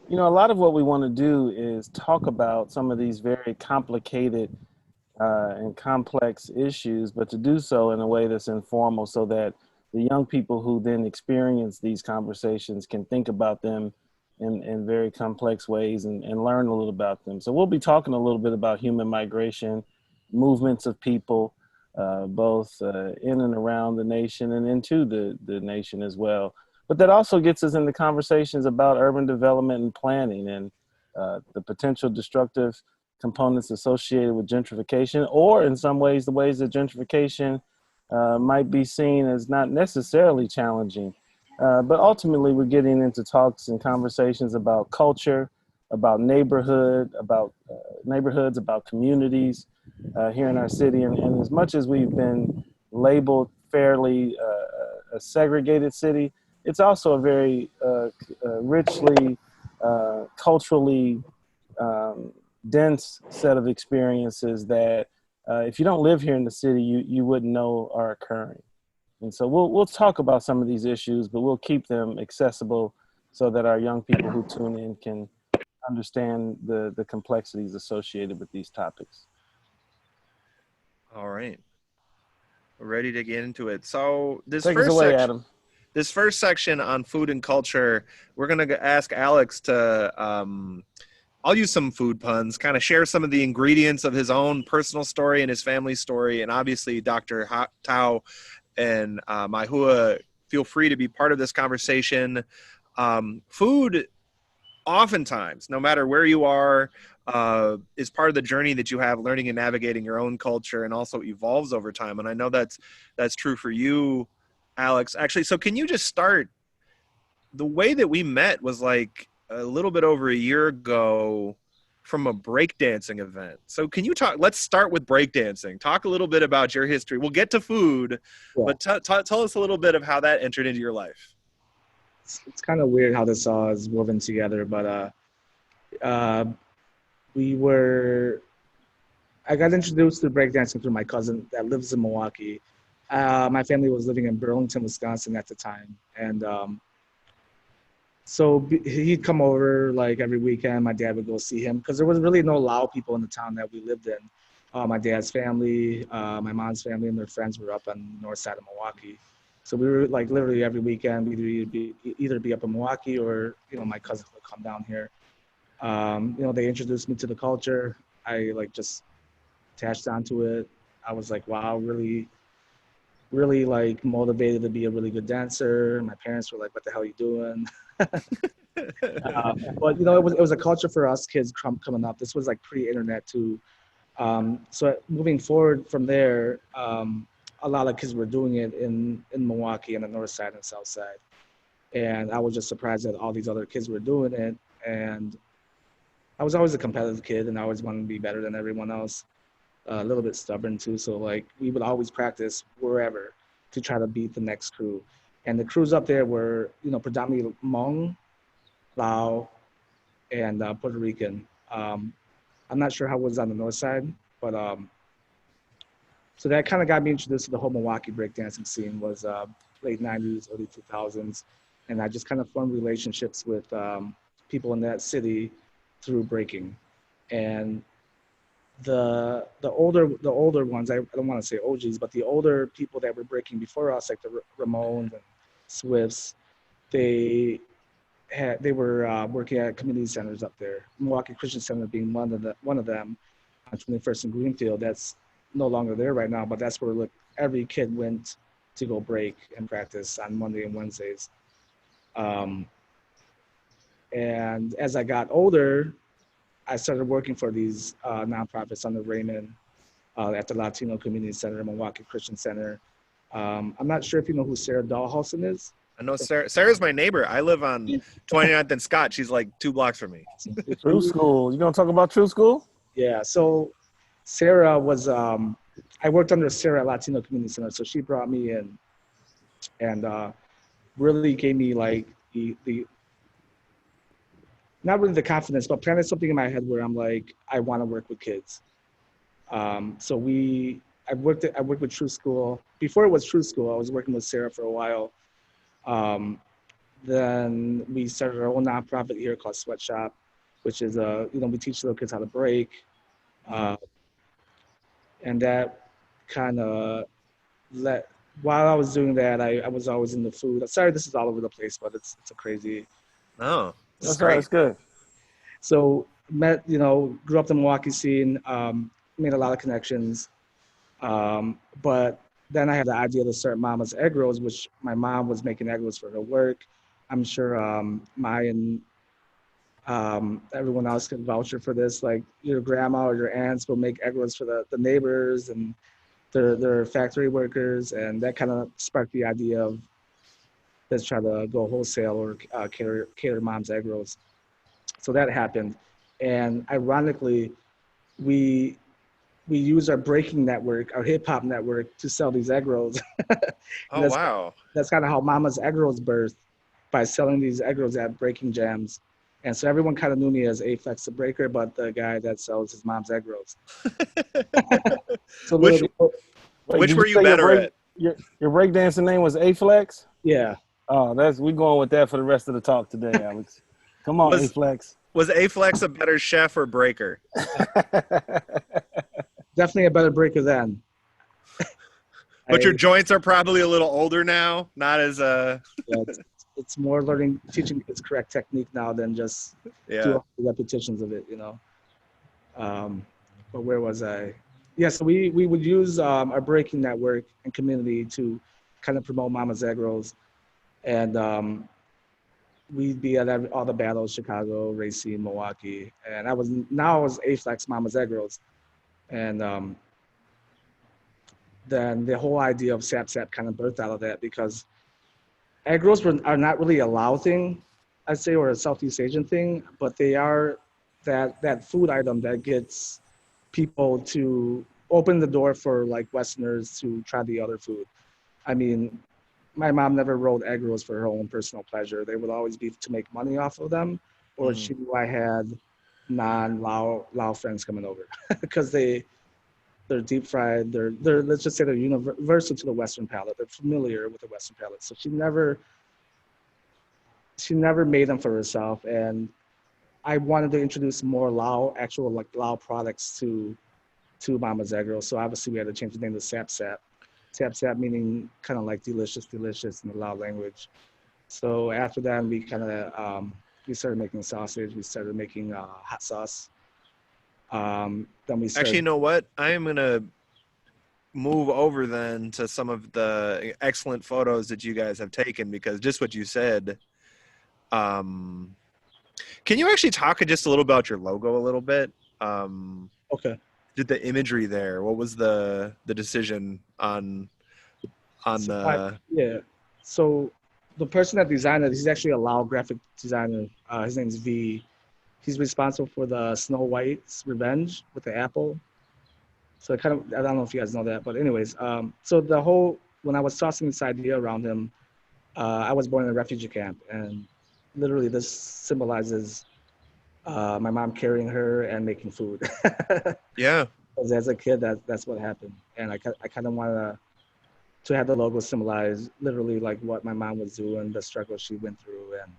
You know, a lot of what we want to do is talk about some of these very complicated and complex issues, but to do so in a way that's informal so that the young people who then experience these conversations can think about them in very complex ways and learn a little about them. So we'll be talking a little bit about human migration, movements of people, both in and around the nation and into the nation as well. But that also gets us into conversations about urban development and planning and the potential destructive components associated with gentrification, or in some ways, the ways that gentrification might be seen as not necessarily challenging. But ultimately, we're getting into talks and conversations about culture, about neighborhoods, about communities here in our city. And as much as we've been labeled fairly a segregated city, it's also a very richly culturally um, dense set of experiences that if you don't live here in the city, you wouldn't know are occurring. And so we'll talk about some of these issues, but we'll keep them accessible so that our young people who tune in can understand the complexities associated with these topics. All right, we're ready to get into it. So Take us away, Adam. this first section on food and culture, we're gonna ask Alex to I'll use some food puns, kind of share some of the ingredients of his own personal story and his family story. And obviously, Dr. Tao and Maihua, feel free to be part of this conversation. Food, oftentimes, no matter where you are, is part of the journey that you have learning and navigating your own culture and also evolves over time. And I know that's true for you, Alex. Actually, so can you just start? The way that we met was like a little bit over a year ago from a breakdancing event. So can you talk, let's start with breakdancing. Talk a little bit about your history. We'll get to food, Yeah, but tell us a little bit of how that entered into your life. it's kind of weird how this all is woven together, but uh, we were. I got introduced to breakdancing through my cousin that lives in Milwaukee. My family was living in Burlington, Wisconsin at the time, and he'd come over like every weekend. My dad would go see him because there was really no Lao people in the town that we lived in. My dad's family, my mom's family, and their friends were up on the north side of Milwaukee. So we were like literally every weekend, we'd either be up in Milwaukee or my cousins would come down here. They introduced me to the culture. I like just attached onto it. I was like, wow, really, really like motivated to be a really good dancer. My parents were like, what the hell are you doing? But it was a culture for us kids coming up. This was like pre-internet too. So moving forward from there, a lot of kids were doing it in Milwaukee and the north side and south side. And I was just surprised that all these other kids were doing it. And I was always a competitive kid and I always wanted to be better than everyone else. A little bit stubborn too. So like we would always practice wherever to try to beat the next crew. And the crews up there were, predominantly Hmong, Lao, and Puerto Rican. I'm not sure how it was on the north side, but so that kind of got me introduced to the whole Milwaukee breakdancing scene. Was late '90s, early 2000s, and I just kind of formed relationships with people in that city through breaking. And the older ones, I don't want to say OGs, but the older people that were breaking before us, like the Ramones and Swifts, they they were working at community centers up there. Milwaukee Christian Center being one of them on 21st and Greenfield. That's no longer there right now, but that's where every kid went to go break and practice on Monday and Wednesdays. Um, and as I got older, I started working for these nonprofits under Raymond at the Latino Community Center, Milwaukee Christian Center. I'm not sure if you know who Sarah Dahlhausen is. I know Sarah's my neighbor. I live on 29th and Scott. She's like 2 blocks from me. True School. You gonna talk about True School? Yeah, so Sarah was, I worked under Sarah at Latino Community Center, so she brought me in and really gave me like the not really the confidence, but planted something in my head where I'm like, I want to work with kids. So I worked with True School. Before it was True School, I was working with Sarah for a while. Um, Then we started our own nonprofit here called Sweatshop, which is we teach little kids how to break, uh, and that kind of let. While I was doing that, I was always in the food. Sorry, this is all over the place, but it's a crazy. Oh, this is That's all right. great. It's good. So grew up in the Milwaukee scene, made a lot of connections, but then I had the idea to start Mama's Egg Rolls, which my mom was making egg rolls for her work. I'm sure Mai and everyone else can vouch for this. Like your grandma or your aunts will make egg rolls for the neighbors and their factory workers, and that kind of sparked the idea of let's try to go wholesale or cater mom's egg rolls. So that happened, and ironically, we we use our breaking network, our hip hop network, to sell these egg rolls. And Oh, wow. that's kind of how Mama's Egg Rolls birthed, by selling these egg rolls at breaking jams. And so everyone kind of knew me as A-Flex the Breaker, but the guy that sells his mom's egg rolls. So Which literally, Wait, which did were you you say better at? your breakdancing name was A-Flex? yeah, Oh, we going with that for the rest of the talk today, Alex. Come on, Was A-Flex. was A-Flex a better chef or breaker? definitely a better breaker then. But your I, joints are probably a little older now, not as yeah, it's more teaching kids correct technique now than just do yeah. all the repetitions of it. Um, but where was I? Yeah, so we would use our breaking network and community to kind of promote Mama's Egg Rolls. And we'd be at all the battles, Chicago, Racine, Milwaukee. And I was A-Flex Mama's Egg Rolls. And then the whole idea of Sap Sap kind of birthed out of that, because egg rolls are not really a Lao thing, I'd say, or a Southeast Asian thing, but they are that food item that gets people to open the door for like Westerners to try the other food. I mean, my mom never rolled egg rolls for her own personal pleasure. They would always be to make money off of them, or Mm. she knew I had non-Lao friends coming over because they're deep fried. They're let's just say they're universal to the Western palate. They're familiar with the Western palate. So she never made them for herself, and I wanted to introduce more actual like Lao products to Mama's Egg Roll. So obviously we had to change the name to Sap Sap. Sap Sap meaning kind of like delicious in the Lao language. So after that, we started making sausage. We started making hot sauce. Then we Actually, you started. know what? I am gonna move over then to some of the excellent photos that you guys have taken, because just what you said. Um, can you actually talk just a little about your logo a little bit? Okay. Did the imagery there? What was the decision on the? Yeah. So the person that designed it, he's actually a Lao graphic designer. His name's V. He's responsible for the Snow White's Revenge with the apple. So I don't know if you guys know that, but anyways, so when I was tossing this idea around him, I was born in a refugee camp, and literally this symbolizes my mom carrying her and making food. Yeah. Because as a kid, that's what happened, and I kind of wanted to have the logo symbolize literally like what my mom was doing, the struggle she went through, and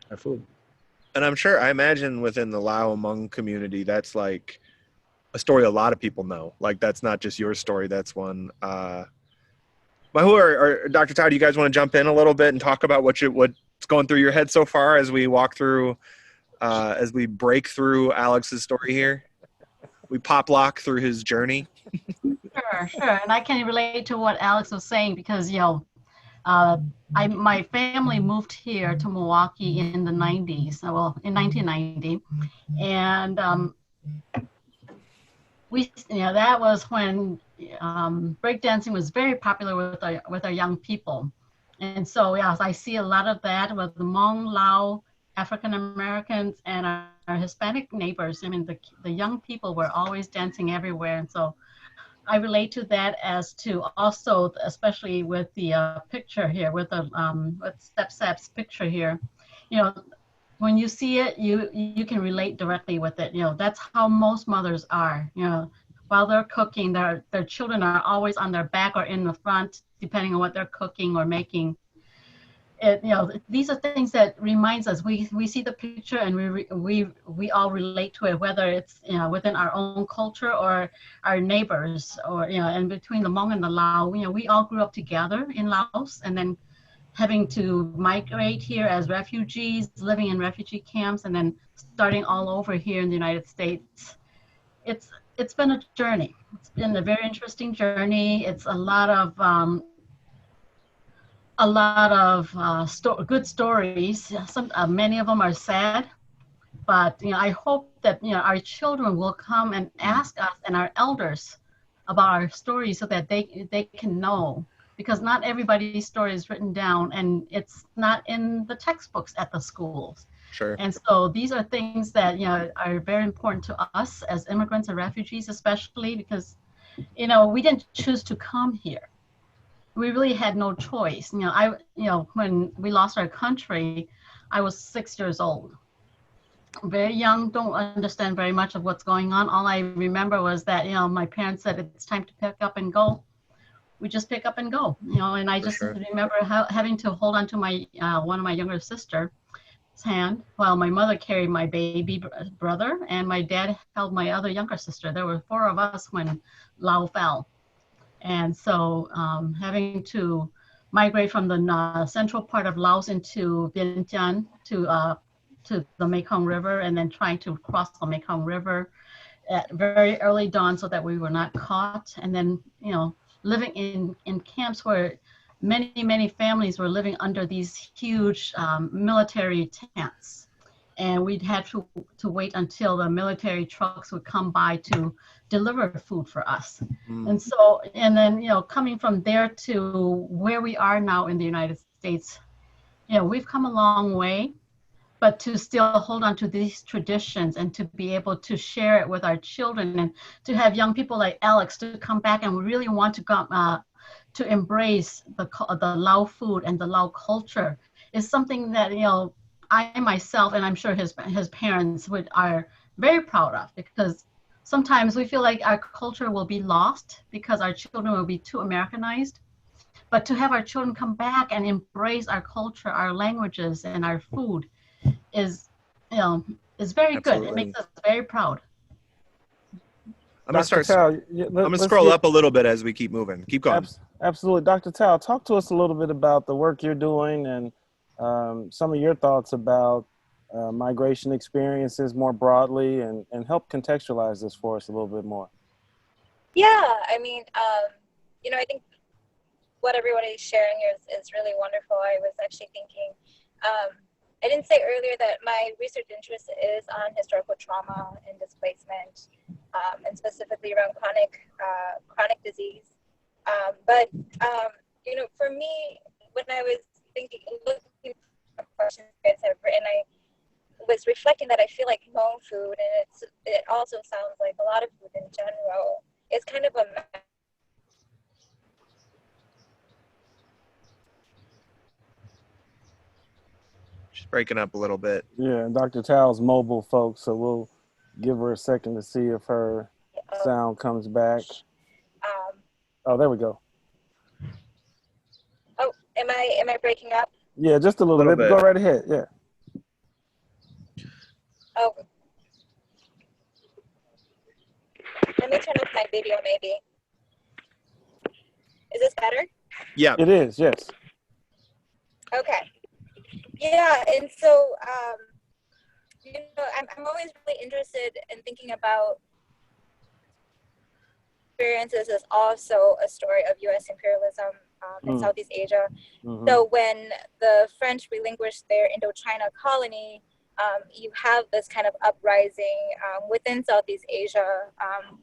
her food. And I'm sure, I imagine within the Lao Hmong community, that's like a story a lot of people know. Like that's not just your story. That's one. But Dr. Todd, do you guys want to jump in a little bit and talk about what's going through your head so far as we walk through, as we break through Alex's story here? We pop lock through his journey. Sure. And I can relate to what Alex was saying because, my family moved here to Milwaukee in the 90s, well, in 1990. And that was when breakdancing was very popular with our young people. And so, yes, I see a lot of that with the Hmong, Lao, African Americans, and our Hispanic neighbors. I mean, the young people were always dancing everywhere. And so I relate to that as to also, especially with the picture here, with Step Sap's picture here, when you see it, you can relate directly with it. That's how most mothers are. While they're cooking, their children are always on their back or in the front, depending on what they're cooking or making. these are things that reminds us. We see the picture and we all relate to it, whether it's within our own culture or our neighbors, or and between the Hmong and the Lao. We all grew up together in Laos, and then having to migrate here as refugees, living in refugee camps, and then starting all over here in the United States. It's been a journey. It's been a very interesting journey. It's a lot of good stories. Many of them are sad, but I hope that our children will come and ask us and our elders about our stories so that they can know, because not everybody's story is written down and it's not in the textbooks at the schools. Sure. And so these are things that are very important to us as immigrants and refugees, especially because we didn't choose to come here. We really had no choice. When we lost our country, I was 6 years old. Very young, don't understand very much of what's going on. All I remember was that, my parents said it's time to pick up and go. We just pick up and go, and I just remember having to hold on to my one of my younger sister's hand while my mother carried my baby brother and my dad held my other younger sister. There were 4 of us when Lao fell. And so having to migrate from the central part of Laos into Vientiane to the Mekong River, and then trying to cross the Mekong River at very early dawn so that we were not caught. And then, living in camps where many families were living under these huge military tents. And we'd had to wait until the military trucks would come by to deliver food for us. And so, and then, coming from there to where we are now in the United States, we've come a long way, but to still hold on to these traditions and to be able to share it with our children, and to have young people like Alex to come back and really want to come to embrace the Lao food and the Lao culture is something that, I myself, and I'm sure his parents are very proud of, because sometimes we feel like our culture will be lost because our children will be too Americanized. But to have our children come back and embrace our culture, our languages, and our food is very good. It makes us very proud. I'm gonna scroll up a little bit as we keep moving. Keep going. Absolutely, Dr. Tao, talk to us a little bit about the work you're doing and some of your thoughts about migration experiences more broadly, and help contextualize this for us a little bit more. Yeah, I mean, I think what everybody is sharing is really wonderful. I was actually thinking, I didn't say earlier that my research interest is on historical trauma and displacement, and specifically around chronic disease. But for me, when I was looking for questions you guys have written, I was reflecting that I feel like Hmong food, and it also sounds like a lot of food in general, is kind of a She's breaking up a little bit. Yeah, Dr. Tao's mobile, folks, so we'll give her a second to see if her sound comes back. Oh, there we go. Oh, am I breaking up? Yeah, just a little bit. Go right ahead. Yeah. Oh. Let me turn off my video, maybe. Is this better? Yeah. It is, yes. Okay. Yeah, and so, I'm always really interested in thinking about experiences as also a story of U.S. imperialism in Southeast Asia. So when the French relinquished their Indochina colony, you have this kind of uprising within Southeast Asia,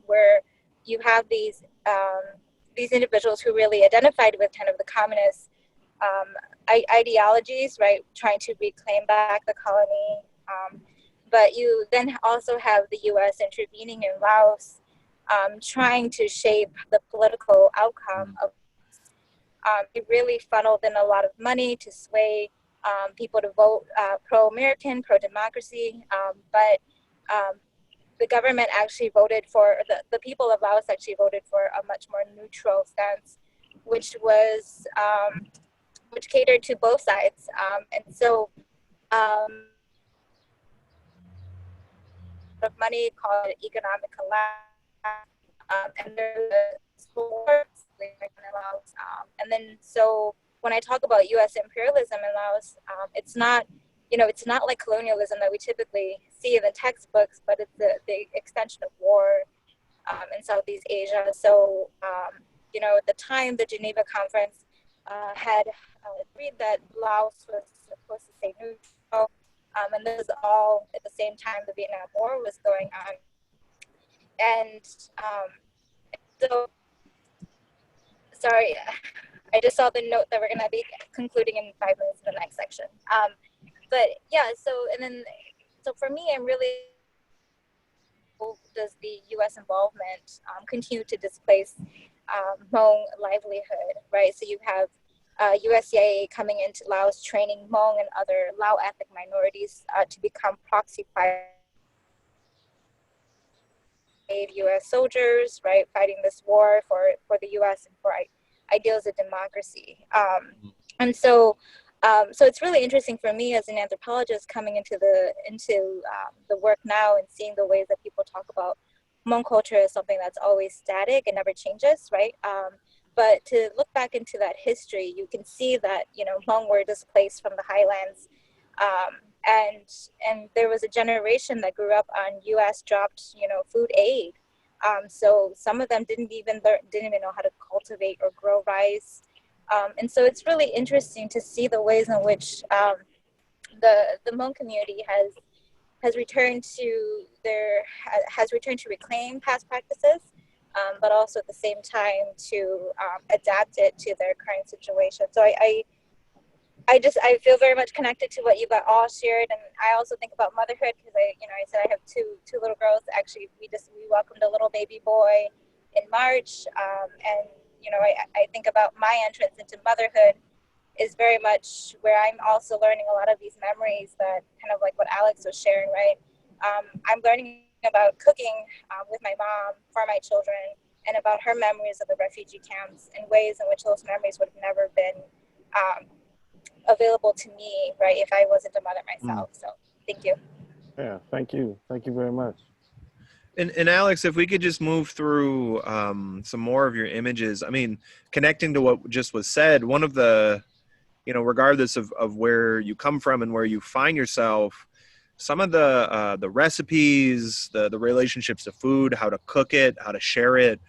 where you have these individuals who really identified with kind of the communist ideologies, right, trying to reclaim back the colony. But you then also have the U.S. intervening in Laos, trying to shape the political outcome of it really funneled in a lot of money to sway people to vote pro-American, pro-democracy, but the government actually voted for, the people of Laos actually voted for a much more neutral stance, which was which catered to both sides. And so of money called economic collapse, and there's and then so when I talk about U.S. imperialism in Laos, it's not, it's not like colonialism that we typically see in the textbooks, but it's the extension of war in Southeast Asia. So, at the time, the Geneva Conference had agreed that Laos was supposed to stay neutral, and this was all at the same time the Vietnam War was going on. And so, sorry, I just saw the note that we're going to be concluding in 5 minutes in the next section. But yeah, so for me, I'm really, does the U.S. involvement continue to displace Hmong livelihood, right? So you have USCIA coming into Laos, training Hmong and other Lao ethnic minorities to become proxy U.S. soldiers, right, fighting this war for the U.S. and for ideals of democracy. And so it's really interesting for me as an anthropologist coming into the work now and seeing the ways that people talk about Hmong culture as something that's always static and never changes, right? But to look back into that history, you can see that, Hmong were displaced from the highlands. And there was a generation that grew up on U.S. dropped, food aid. So some of them didn't even know how to cultivate or grow rice. And so it's really interesting to see the ways in which the Hmong community has returned to reclaim past practices, but also at the same time to adapt it to their current situation. So I feel very much connected to what you got all shared, and I also think about motherhood because I said I have two little girls. Actually, we welcomed a little baby boy in March, and I think about my entrance into motherhood is very much where I'm also learning a lot of these memories that kind of like what Alex was sharing, right? I'm learning about cooking with my mom for my children and about her memories of the refugee camps in ways in which those memories would have never been available to me, right, if I wasn't a mother myself. So thank you. Yeah, thank you. Thank you very much. And Alex, if we could just move through some more of your images. I mean, connecting to what just was said, one of the, regardless of where you come from and where you find yourself, some of the recipes, the relationships to food, how to cook it, how to share it,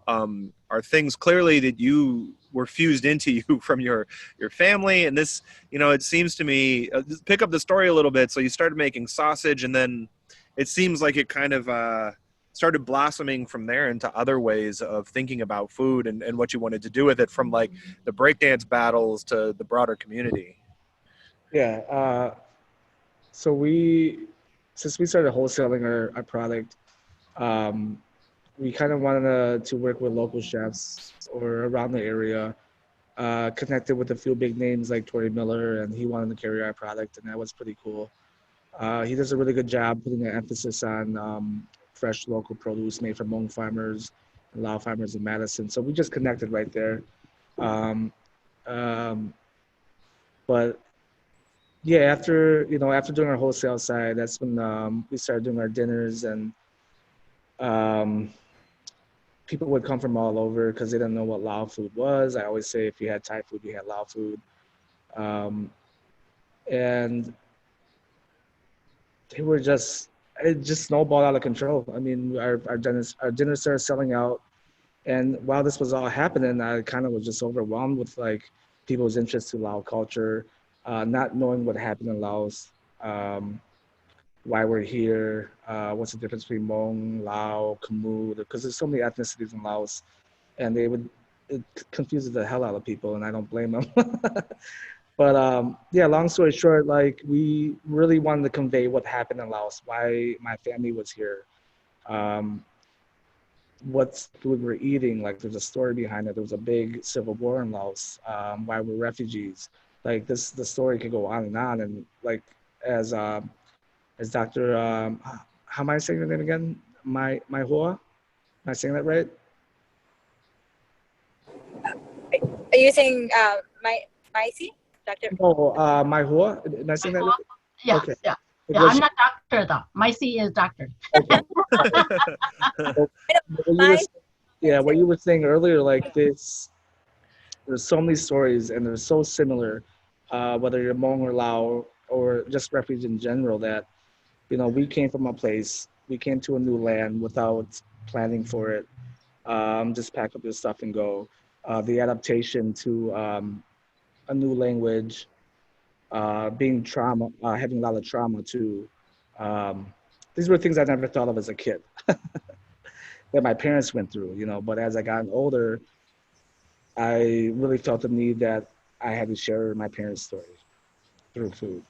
are things clearly that you were fused into you from your family. And this, it seems to me, pick up the story a little bit. So you started making sausage, and then it seems like it kind of started blossoming from there into other ways of thinking about food and what you wanted to do with it, from like the breakdance battles to the broader community. Yeah. So since we started wholesaling our product, we kind of wanted to work with local chefs or around the area, connected with a few big names like Tori Miller, and he wanted to carry our product, and that was pretty cool. He does a really good job putting an emphasis on fresh local produce made from Hmong farmers and Lao farmers in Madison. So we just connected right there. But yeah, after doing our wholesale side, that's when we started doing our dinners, and people would come from all over because they didn't know what Lao food was. I always say if you had Thai food, you had Lao food. And it just snowballed out of control. I mean, our dinner started selling out. And while this was all happening, I kind of was just overwhelmed with like people's interest in Lao culture, not knowing what happened in Laos, why we're here, what's the difference between Hmong, Lao, Khmer, because there's so many ethnicities in Laos, and it confuses the hell out of people, and I don't blame them. But yeah, long story short, like we really wanted to convey what happened in Laos, why my family was here, what food we're eating. Like there's a story behind it. There was a big civil war in Laos, why we're refugees. Like the story could go on, and like as Dr. How am I saying your name again? My Hoa? Am I saying that right? Are you saying my Maisi? Dr. Oh, my Hua? Am I saying that right? Yeah, Okay. yeah. It Yeah, was- I'm not doctor though. My C is doctor. okay. What you were, My, yeah, what you were saying earlier, like this, there's so many stories and they're so similar, whether you're Hmong or Lao or just refugees in general, that, you know, we came from a place, we came to a new land without planning for it. Just pack up your stuff and go. The adaptation to a new language, being trauma, having a lot of trauma too. Um, these were things I never thought of as a kid that my parents went through, you know. But as I got older, I really felt the need that I had to share my parents' story through food.